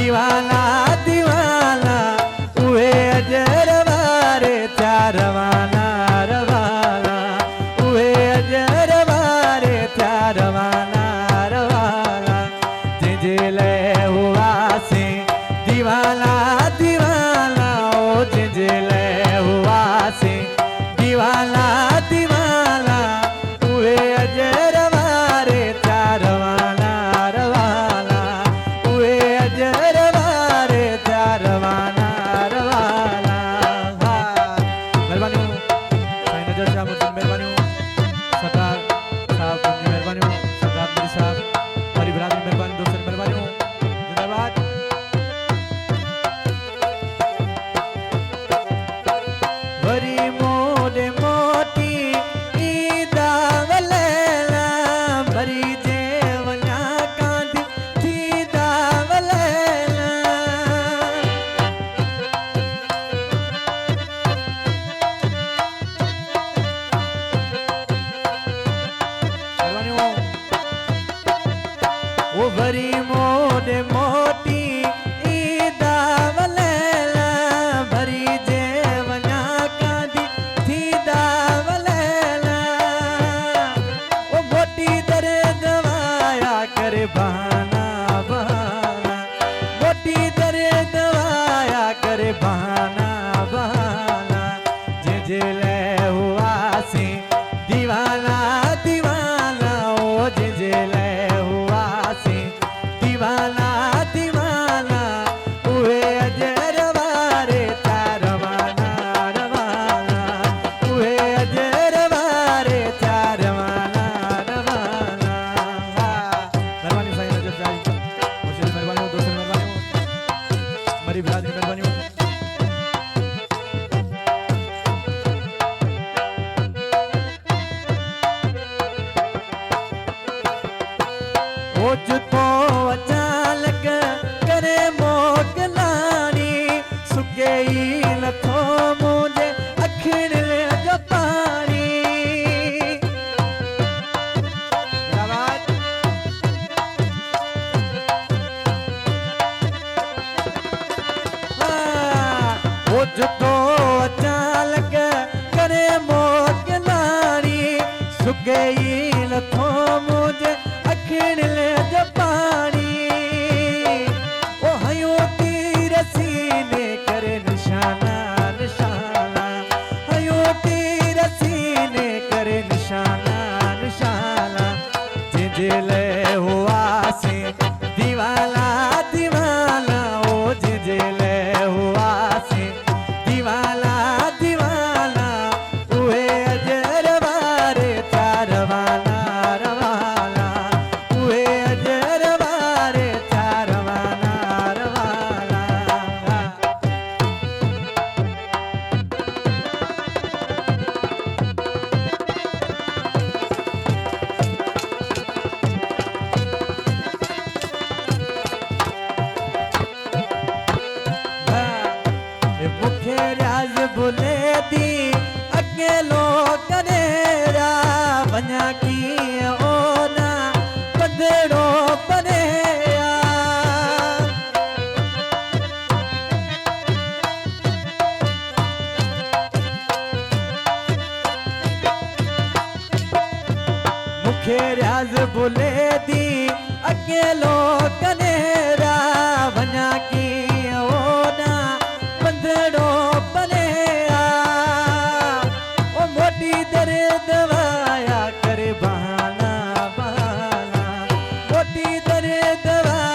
दीवाना दीवाना उहे अजर वारे त्या रवाना रवाना उहे अजर वारे त्या रवाना रवाना जिंजले हुआ से दीवाना दीवाना ओ जिंजले हुआ से दीवाना दीवाना उहे अजर वारे त्या रवाना रवाना उहे अजर वारे त्या रवाना रवाना। मेहरबानी साईं नजर शाह मुझे मेहरबानी सरकार साहब मेहरबानी सरकार मेरी साहब हमारी बिरादरी मेहरबानी दोस्तों मेहरबानी जिंदाबाद। भरी मोडे मोटी ईदा वलेला भरी जेवना कांदी थीदा वलेला वो भरी मोडे मोटी ईदा वलेला भरी जेवना कांदी थीदा वलेला वो मोटी दर्द वाया करे बहाना बहाना मोटी दर्द वाया करे बहाना बहाना जिंजले हुआ से दीवाना दीवाना ओ जिंजले हुआ से दीवाना दीवाना उहे अजर वारे त्या रवाना रवाना उहे अजर वारे त्या रवाना रवाना। मेहरबानी साईं नजर शाह मुझे मेहरबानी दोस्तों मेहरबानी हमारी बिरादरी मेहरबानी। ओ जुतो अचानक करे मोकलानी सुके ई नथो मुझे अखिण ले जो पानी ओ जुतो अचानक करे मोकलानी सुके ई नथो मुझे अखिण ले जो पानी ओ हयो तीर सीने करे निशाना निशाना हयो तीर सीने करे निशाना निशाना जिंजले हुआ से दीवाना दीवाना ओ जिंजले हुआ से दीवाना दीवाना उहे अजर वारे त्या रवाना रवाना उहे अजर वारे त्या रवाना रवाना। मुखे राज बुले दी अकेलो करेरा वञा कीअं ओना पधड़ो परेया मुखे राज बुले दी अकेलो करेरा वञा कीअं ओना पधड़ो परेया ओ मोटी दर्द वाया करे बहाना बहाना मोटी दर्द वाया